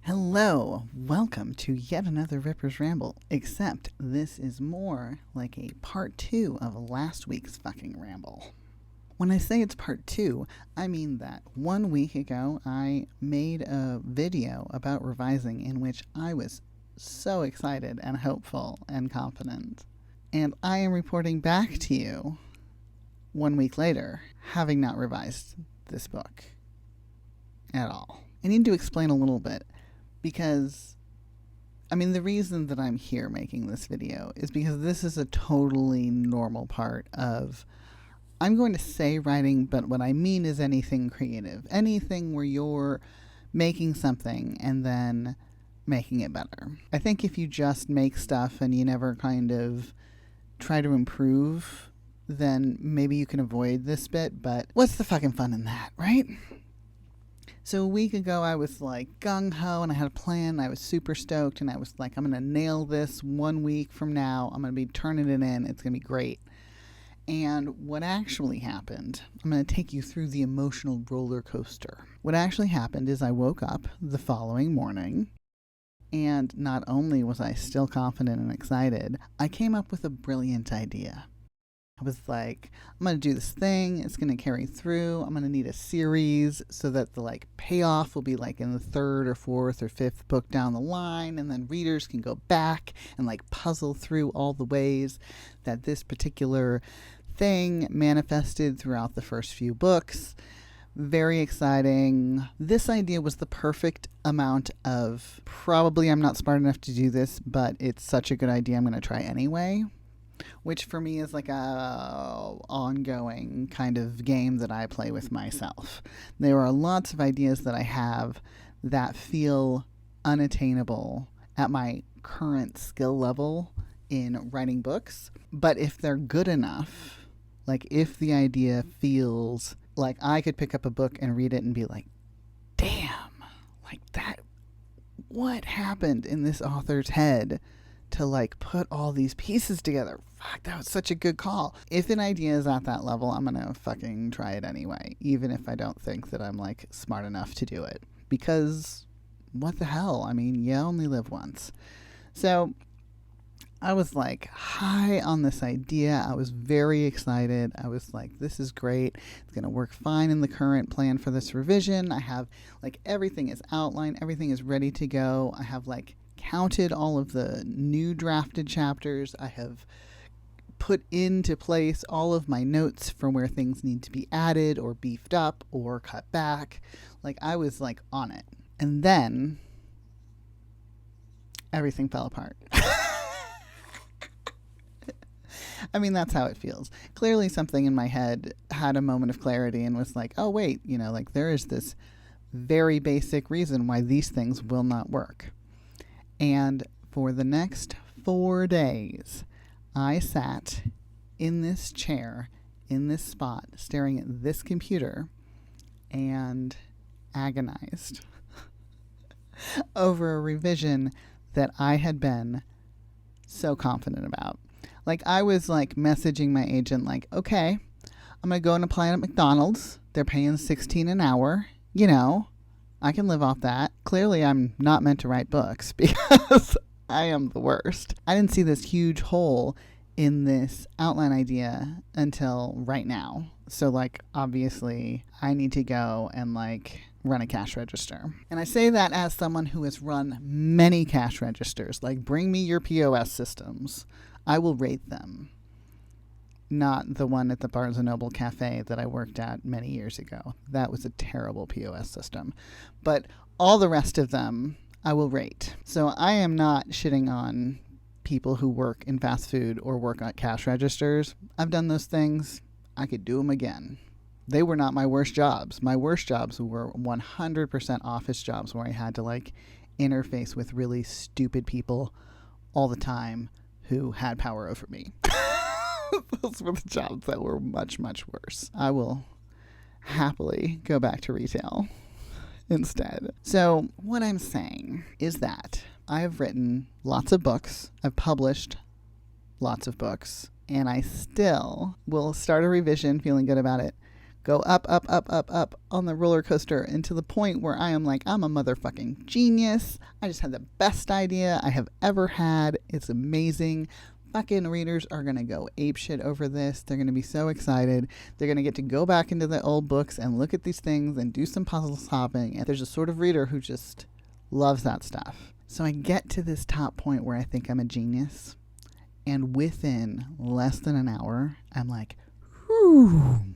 Hello, welcome to yet another Ripper's Ramble, except this is more like a part 2 of last week's fucking ramble. When I say it's part 2, I mean that 1 week ago I made a video about revising in which I was so excited and hopeful and confident. And I am reporting back to you 1 week later, having not revised this book at all. I need to explain a little bit. Because, the reason that I'm here making this video is because this is a totally normal part of, I'm going to say writing, but what I mean is anything creative. Anything where you're making something and then making it better. I think if you just make stuff and you never kind of try to improve, then maybe you can avoid this bit, but what's the fucking fun in that, right? So a week ago, I was like gung-ho and I had a plan. I was super stoked and I was like, I'm going to nail this 1 week from now. I'm going to be turning it in. It's going to be great. And what actually happened, I'm going to take you through the emotional roller coaster. What actually happened is I woke up the following morning and not only was I still confident and excited, I came up with a brilliant idea. I was like, I'm going to do this thing. It's going to carry through. I'm going to need a series so that the payoff will be in the third or fourth or fifth book down the line. And then readers can go back and puzzle through all the ways that this particular thing manifested throughout the first few books. Very exciting. This idea was the perfect amount of probably I'm not smart enough to do this, but it's such a good idea. I'm going to try anyway. Which for me is a ongoing kind of game that I play with myself. There are lots of ideas that I have that feel unattainable at my current skill level in writing books. But if they're good enough, if the idea feels like I could pick up a book and read it and be like, damn, that, what happened in this author's head to put all these pieces together. Fuck, that was such a good call. If an idea is at that level, I'm gonna fucking try it anyway, even if I don't think that I'm smart enough to do it. Because what the hell? You only live once. So I was high on this idea. I was very excited. I was like, this is great. It's gonna work fine in the current plan for this revision. I have everything is outlined, everything is ready to go. I have counted all of the new drafted chapters. I have put into place all of my notes for where things need to be added or beefed up or cut back. I was on it. And then everything fell apart. That's how it feels. Clearly something in my head had a moment of clarity and was oh wait, there is this very basic reason why these things will not work. And for the next 4 days, I sat in this chair, in this spot, staring at this computer and agonized over a revision that I had been so confident about. I was messaging my agent okay, I'm going to go and apply at McDonald's. They're paying $16 an hour. I can live off that. Clearly, I'm not meant to write books because I am the worst. I didn't see this huge hole in this outline idea until right now. So, obviously, I need to go and, run a cash register. And I say that as someone who has run many cash registers. Bring me your POS systems. I will rate them. Not the one at the Barnes & Noble Cafe that I worked at many years ago. That was a terrible POS system. But all the rest of them, I will rate. So I am not shitting on people who work in fast food or work at cash registers. I've done those things. I could do them again. They were not my worst jobs. My worst jobs were 100% office jobs where I had to interface with really stupid people all the time who had power over me. Those were the jobs that were much, much worse. I will happily go back to retail instead. So what I'm saying is that I have written lots of books. I've published lots of books. And I still will start a revision feeling good about it, go up, up, up, up, up on the roller coaster, and to the point where I am like, I'm a motherfucking genius. I just had the best idea I have ever had. It's amazing. Fucking readers are going to go apeshit over this. They're going to be so excited. They're going to get to go back into the old books and look at these things and do some puzzle solving. And there's a sort of reader who just loves that stuff. So I get to this top point where I think I'm a genius. And within less than an hour, I'm like, whew,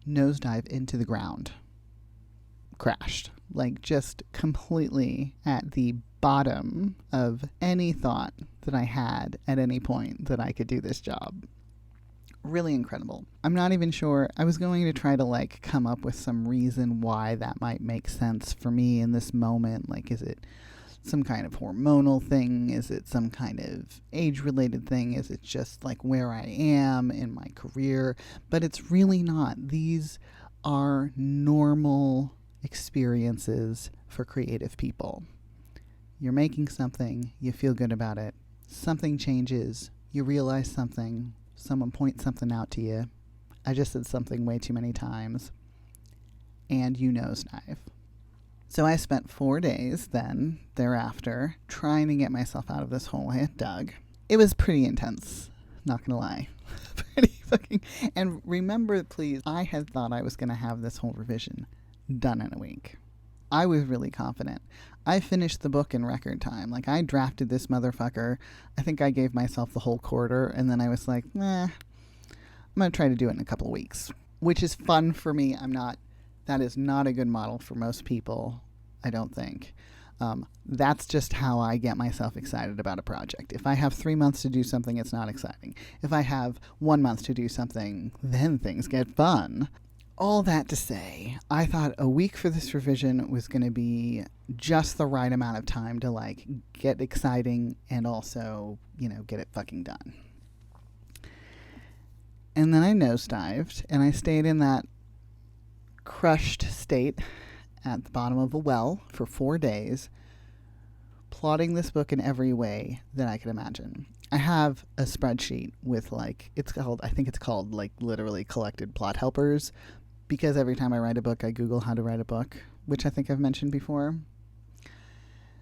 nosedive into the ground. Crashed. Like just completely at the bottom of any thought that I had at any point that I could do this job. Really incredible. I'm not even sure. I was going to try to like come up with some reason why that might make sense for me in this moment. Like, is it some kind of hormonal thing? Is it some kind of age-related thing? Is it just like where I am in my career? But it's really not. These are normal experiences for creative people. You're making something, you feel good about it, something changes, you realize something, someone points something out to you. I just said something way too many times, and you nosedive. So I spent 4 days then, thereafter, trying to get myself out of this hole I had dug. It was pretty intense, not gonna lie. Pretty fucking... And remember, please, I had thought I was gonna have this whole revision done in a week. I was really confident. I finished the book in record time. Like, I drafted this motherfucker. I think I gave myself the whole quarter, and then I was like, I'm going to try to do it in a couple of weeks, which is fun for me. That is not a good model for most people, I don't think. That's just how I get myself excited about a project. If I have 3 months to do something, it's not exciting. If I have 1 month to do something, then things get fun. All that to say, I thought a week for this revision was going to be just the right amount of time to like get exciting and also, get it fucking done. And then I nosedived and I stayed in that crushed state at the bottom of a well for 4 days, plotting this book in every way that I could imagine. I have a spreadsheet with I think it's called literally collected plot helpers. Because every time I write a book, I Google how to write a book, which I think I've mentioned before.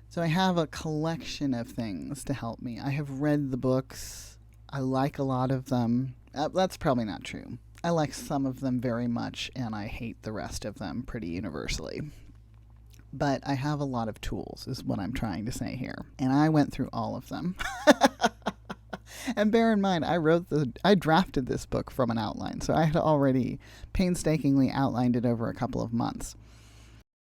So I have a collection of things to help me. I have read the books. I like a lot of them. That's probably not true. I like some of them very much, and I hate the rest of them pretty universally. But I have a lot of tools, is what I'm trying to say here. And I went through all of them. And bear in mind, I drafted this book from an outline, so I had already painstakingly outlined it over a couple of months.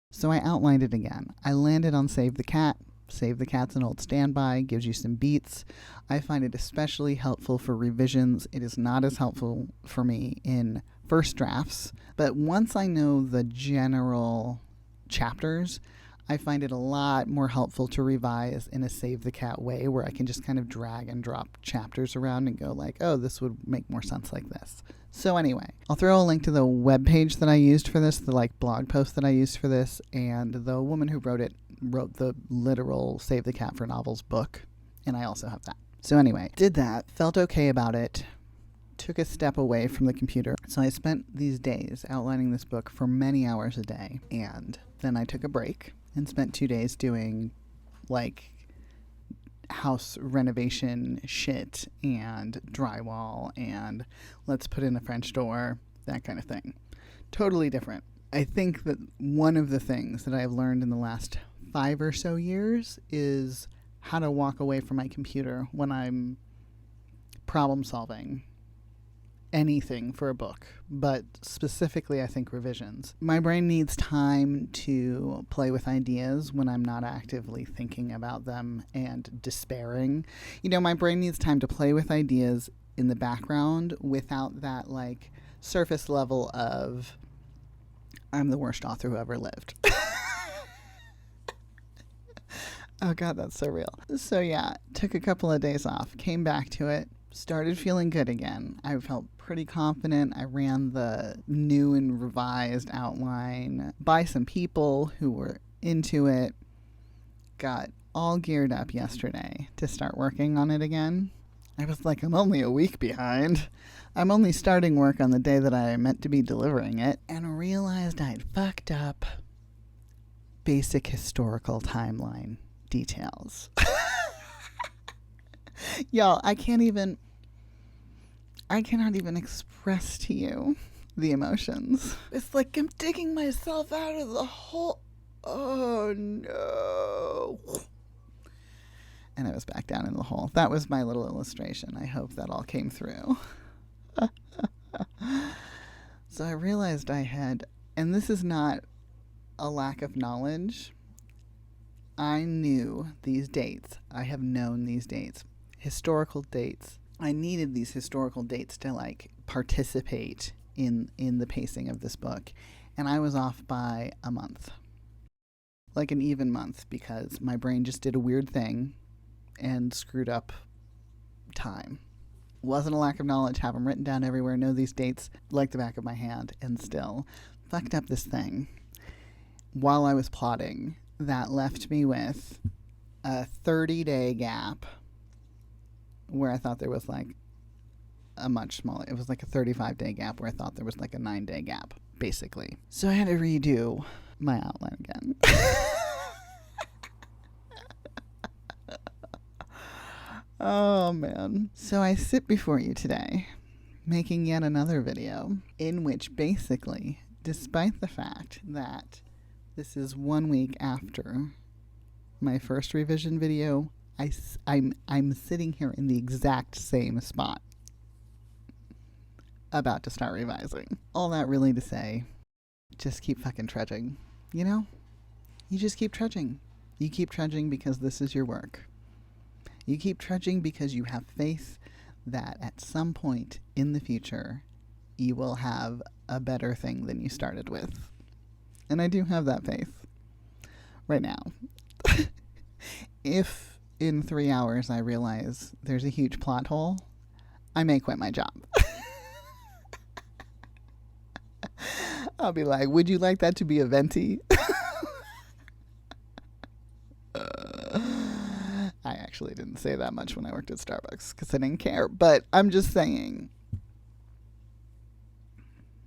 So I outlined it again. I landed on Save the Cat. Save the Cat's an old standby, gives you some beats. I find it especially helpful for revisions. It is not as helpful for me in first drafts, but once I know the general chapters, I find it a lot more helpful to revise in a Save the Cat way where I can just kind of drag and drop chapters around and go like, oh, this would make more sense like this. So anyway, I'll throw a link to the webpage that I used for this, the blog post that I used for this, and the woman who wrote the literal Save the Cat for Novels book, and I also have that. So anyway, did that, felt okay about it, took a step away from the computer. So I spent these days outlining this book for many hours a day, and then I took a break and spent 2 days doing house renovation shit and drywall and let's put in a French door, that kind of thing. Totally different. I think that one of the things that I've learned in the last 5 or so years is how to walk away from my computer when I'm problem solving anything for a book, but specifically I think revisions. My brain needs time to play with ideas when I'm not actively thinking about them and despairing. My brain needs time to play with ideas in the background without that surface level of I'm the worst author who ever lived. Oh God, that's so real. So yeah, took a couple of days off, came back to it, started feeling good again. I felt pretty confident. I ran the new and revised outline by some people who were into it. Got all geared up yesterday to start working on it again. I was like, I'm only a week behind. I'm only starting work on the day that I meant to be delivering it, and realized I'd fucked up basic historical timeline details. Y'all, I cannot even express to you the emotions. It's like I'm digging myself out of the hole. Oh no. And I was back down in the hole. That was my little illustration. I hope that all came through. So I realized I had, and this is not a lack of knowledge. I knew these dates. I have known these dates. Historical dates. I needed these historical dates to like participate in the pacing of this book. And I was off by a month. Like an even month, because my brain just did a weird thing and screwed up time. Wasn't a lack of knowledge, have them written down everywhere, know these dates like the back of my hand, and still fucked up this thing while I was plotting that left me with a 30-day gap where I thought there was like a much smaller, it was like a 35-day gap where I thought there was like a 9-day gap, basically. So I had to redo my outline again. Oh man. So I sit before you today making yet another video in which basically, despite the fact that this is 1 week after my first revision video, I'm sitting here in the exact same spot about to start revising. All that really to say, just keep fucking trudging. You know? You just keep trudging. You keep trudging because this is your work. You keep trudging because you have faith that at some point in the future, you will have a better thing than you started with. And I do have that faith right now. If in 3 hours I realize there's a huge plot hole, I may quit my job. I'll be like, would you like that to be a venti? I actually didn't say that much when I worked at Starbucks because I didn't care. But I'm just saying,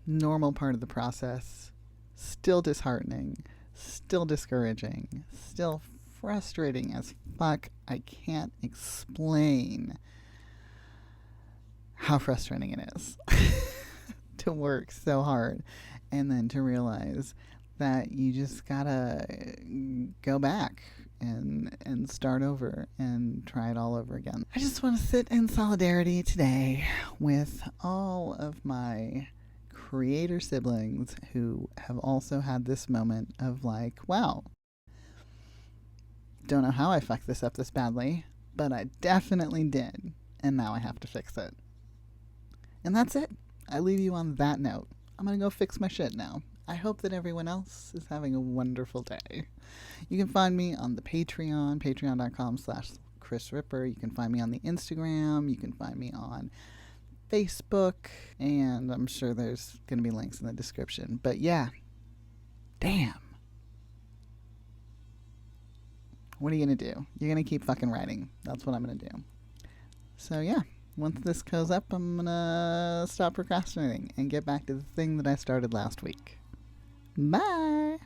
normal part of the process, still disheartening, still discouraging, still frustrating as fuck. I can't explain how frustrating it is to work so hard and then to realize that you just gotta go back and start over and try it all over again. I just want to sit in solidarity today with all of my creator siblings who have also had this moment of like, wow, don't know how I fucked this up this badly, but I definitely did, and now I have to fix it. And that's it. I leave you on that note. I'm gonna go fix my shit now. I hope that everyone else is having a wonderful day. You can find me on the Patreon, patreon.com/Kris Ripper. You can find me on the Instagram. You can find me on Facebook. And I'm sure there's going to be links in the description. But yeah, damn. What are you going to do? You're going to keep fucking writing. That's what I'm going to do. So yeah, once this goes up, I'm going to stop procrastinating and get back to the thing that I started last week. Bye.